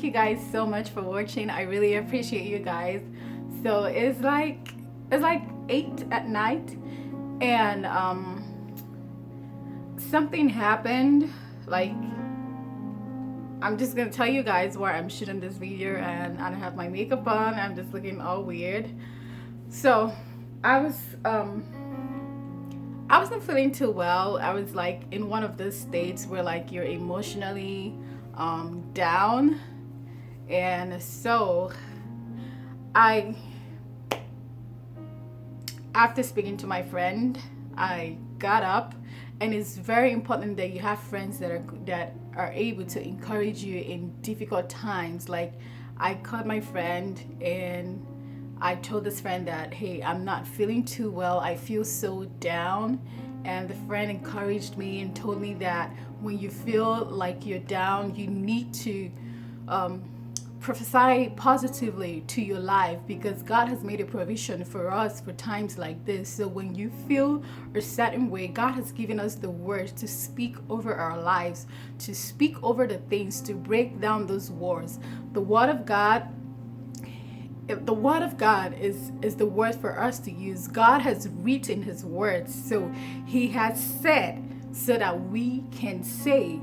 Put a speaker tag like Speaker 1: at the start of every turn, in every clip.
Speaker 1: You guys so much for watching. I really appreciate you guys. So it's like 8 at night, and something happened. Like, I'm just gonna tell you guys where I'm shooting this video, and I don't have my makeup on. I'm just looking all weird. So I was I wasn't feeling too well. I was like in one of those states where like you're emotionally down. And so I, after speaking to my friend, I got up. And it's very important that you have friends that are able to encourage you in difficult times. Like, I called my friend and I told this friend that, hey, I'm not feeling too well. I feel so down. And the friend encouraged me and told me that when you feel like you're down, you need to prophesy positively to your life, because God has made a provision for us for times like this. So when you feel a certain way, God has given us the words to speak over our lives, to speak over the things, to break down those walls. The word of God, the word of God is the word for us to use. God has written his words, so he has said so that we can say.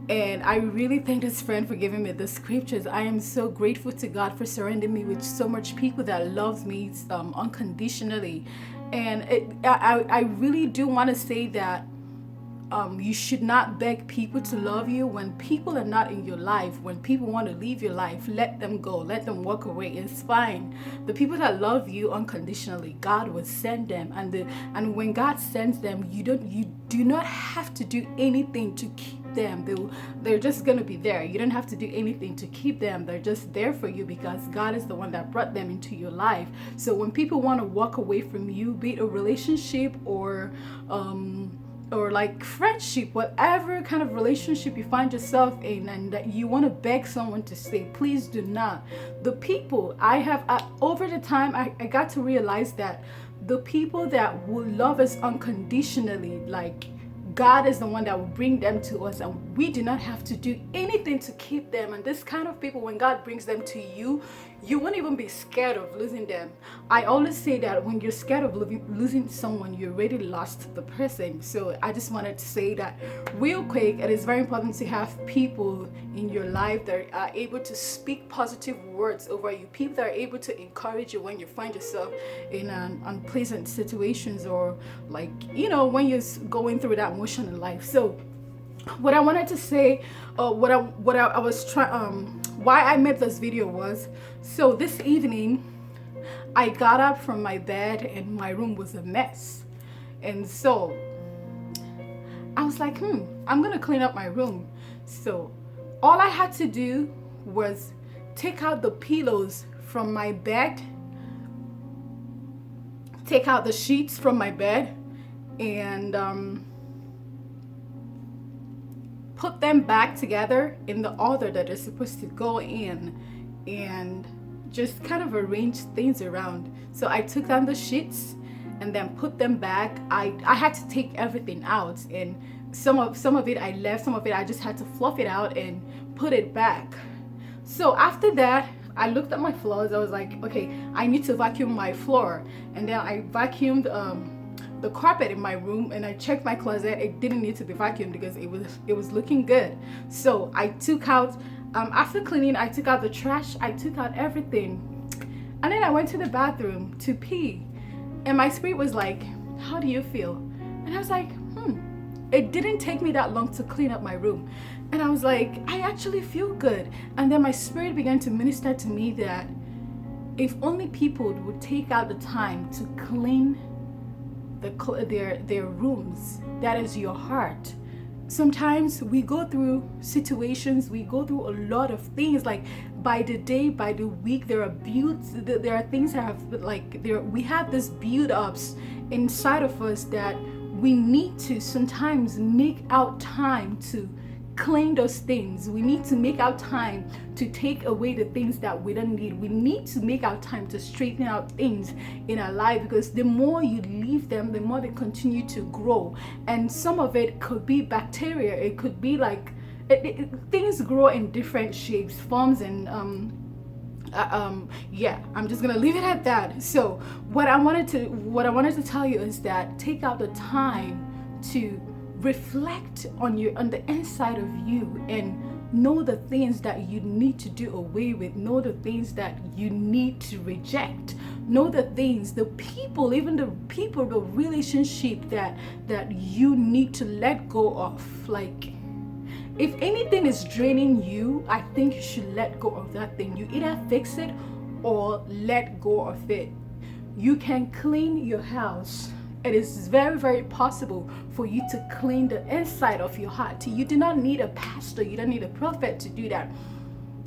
Speaker 1: And I really thank this friend for giving me the scriptures. I am so grateful to God for surrounding me with so much people that loves me unconditionally. And I really do want to say that you should not beg people to love you. When people are not in your life, when people want to leave your life, let them go, let them walk away. It's fine. The people that love you unconditionally, God will send them. And when God sends them, you do not have to do anything to keep them. They're just gonna be there. You don't have to do anything to keep them. They're just there for you because God is the one that brought them into your life. So when people want to walk away from you, be it a relationship or like friendship, whatever kind of relationship you find yourself in, and that you want to beg someone to stay, please do not. The people over the time, I got to realize that the people that will love us unconditionally, like, God is the one that will bring them to us, and we do not have to do anything to keep them. And this kind of people, when God brings them to you, you won't even be scared of losing them. I always say that when you're scared of losing someone, you already lost the person. So I just wanted to say that real quick. It is very important to have people in your life that are able to speak positive words over you, people that are able to encourage you when you find yourself in unpleasant situations, or like, when you're going through that motion in life. So what I wanted to say, what I was trying, why I made this video was, so this evening I got up from my bed and my room was a mess. And so I was like, I'm gonna clean up my room. So all I had to do was take out the pillows from my bed, take out the sheets from my bed, and put them back together in the order that they're supposed to go in, and just kind of arrange things around. So I took down the sheets and then put them back. I had to take everything out, and some of it I left, some of it I just had to fluff it out and put it back. So after that, I looked at my floors. I was like, okay, I need to vacuum my floor. And then I vacuumed the carpet in my room, and I checked my closet. It didn't need to be vacuumed because it was looking good. So I took out, after cleaning, I took out the trash, I took out everything, and then I went to the bathroom to pee. And my spirit was like, how do you feel? And I was like, it didn't take me that long to clean up my room. And I was like, I actually feel good. And then my spirit began to minister to me that if only people would take out the time to clean their rooms, that is your heart. Sometimes we go through situations, we go through a lot of things, like by the day, by the week, there are things that have, like, we have this build ups inside of us that we need to sometimes make out time to clean those things. We need to make our time to take away the things that we don't need. We need to make our time to straighten out things in our life, because the more you leave them, the more they continue to grow. And some of it could be bacteria. It could be like things grow in different shapes, forms, and yeah, I'm just gonna leave it at that. So what I wanted to tell you is that take out the time to reflect on the inside of you, and know the things that you need to do away with, know the things that you need to reject, know the things, the people, even the people, the relationship that you need to let go of. Like, if anything is draining you, I think you should let go of that thing. You either fix it or let go of it. You can clean your house. It is very, very possible for you to clean the inside of your heart. You do not need a pastor, you don't need a prophet to do that.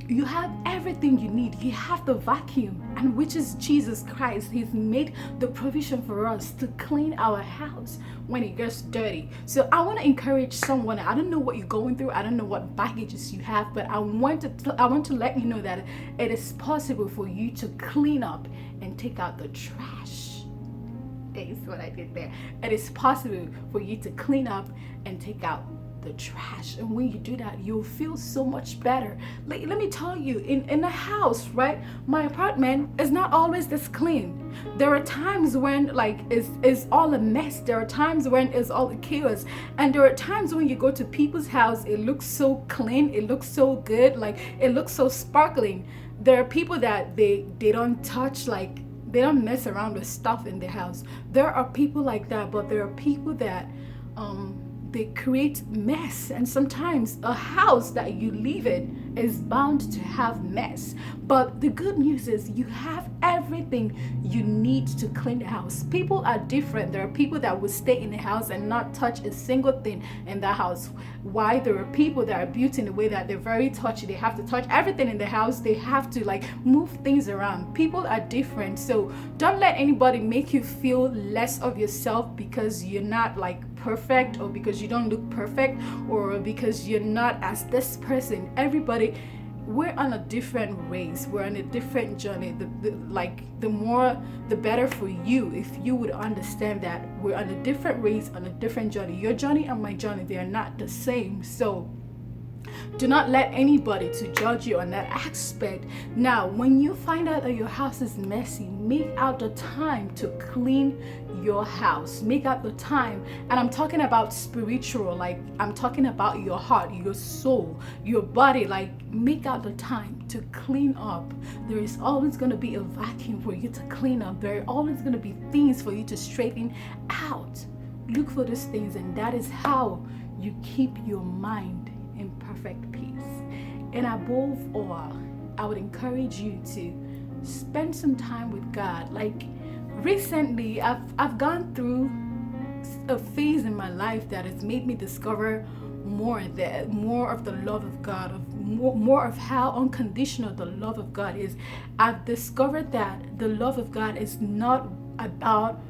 Speaker 1: You have everything you need. You have the vacuum, and which is Jesus Christ. He's made the provision for us to clean our house when it gets dirty. So I want to encourage someone. I don't know what you're going through. I don't know what baggages you have, but I want to let you know that it is possible for you to clean up and take out the trash. That is what I did there. It is possible for you to clean up and take out the trash, and when you do that, you'll feel so much better. Like, let me tell you, in the house, right, my apartment is not always this clean. There are times when like it's all a mess. There are times when it's all a chaos, and there are times when you go to people's house, it looks so clean, it looks so good, like it looks so sparkling. There are people that they don't touch, like they don't mess around with stuff in their house. There are people like that, but there are people that they create mess, and sometimes a house that you live in is bound to have mess. But the good news is you have everything you need to clean the house. People are different. There are people that will stay in the house and not touch a single thing in the house. Why? There are people that are built in a way that they're very touchy. They have to touch everything in the house. They have to like move things around. People are different. So don't let anybody make you feel less of yourself because you're not like perfect, or because you don't look perfect, or because you're not as this person. Everybody, we're on a different race, we're on a different journey. The more the better for you if you would understand that we're on a different race, on a different journey. Your journey and my journey, they are not the same. So do not let anybody to judge you on that aspect. Now, when you find out that your house is messy, make out the time to clean your house. Make out the time. And I'm talking about spiritual, like I'm talking about your heart, your soul, your body. Like, make out the time to clean up. There is always going to be a vacuum for you to clean up. There are always going to be things for you to straighten out. Look for these things, and that is how you keep your mind in perfect peace. And above all, I would encourage you to spend some time with God. Like, recently I've gone through a phase in my life that has made me discover more of the love of God, more of how unconditional the love of God is. I've discovered that the love of God is not about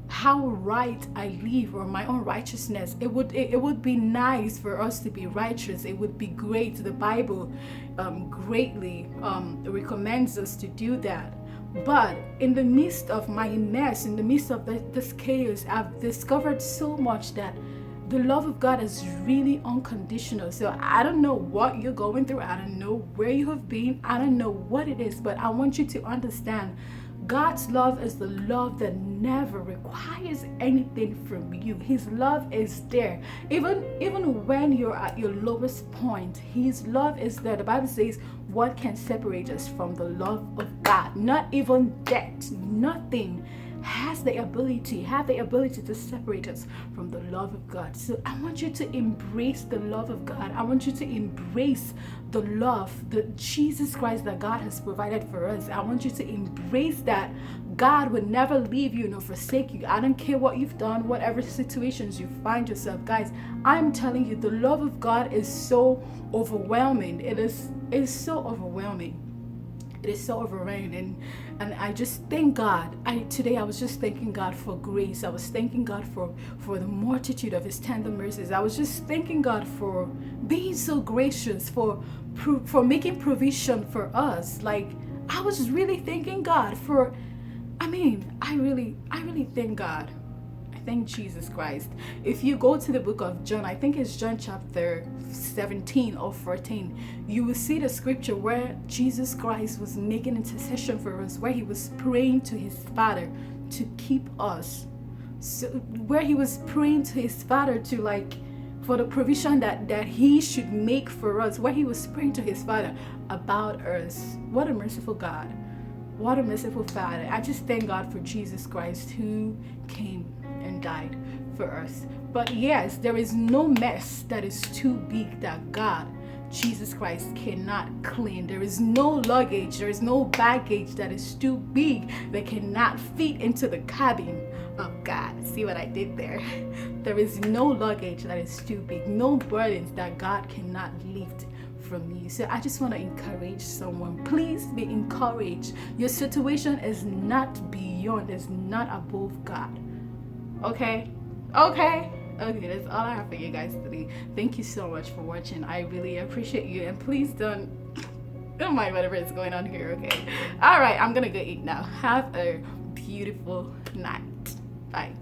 Speaker 1: how right I live or my own righteousness. It would be nice for us to be righteous. It would be great. The Bible greatly recommends us to do that. But in the midst of my mess, in the midst of this chaos, I've discovered so much that the love of God is really unconditional. So I don't know what you're going through. I don't know where you have been. I don't know what it is, but I want you to understand God's love is the love that never requires anything from you. His love is there. Even when you're at your lowest point, His love is there. The Bible says, what can separate us from the love of God? Not even death, nothing have the ability to separate us from the love of God. So I want you to embrace the love of God. I want you to embrace the love, the Jesus Christ that God has provided for us. I want you to embrace that God would never leave you nor forsake you. I don't care what you've done, whatever situations you find yourself. Guys, I'm telling you, the love of God is so overwhelming. It is so overwhelming. It is so overwhelming, and I just thank God. Today I was just thanking God for grace. I was thanking God for the multitude of His tender mercies. I was just thanking God for being so gracious, for making provision for us. Like, I was just really thanking God for. I really thank God. I thank Jesus Christ. If you go to the book of John, I think it's John chapter 17 or 14, you will see the scripture where Jesus Christ was making intercession for us, where he was praying to his Father to keep us. So where he was praying to his Father to, like, for the provision that he should make for us, where he was praying to his Father about us. What a merciful God. What a merciful Father. I just thank God for Jesus Christ who came and died for us. But yes, there is no mess that is too big that God, Jesus Christ, cannot clean. There is no luggage, there is no baggage that is too big that cannot fit into the cabin of God. See what I did there? There is no luggage that is too big, no burdens that God cannot lift from you. So I just want to encourage someone. Please be encouraged. Your situation is not beyond, is not above God. Okay? Okay, that's all I have for you guys today. Thank you so much for watching. I really appreciate you, and please don't mind whatever is going on here. Okay, all right, I'm gonna go eat now. Have a beautiful night. Bye.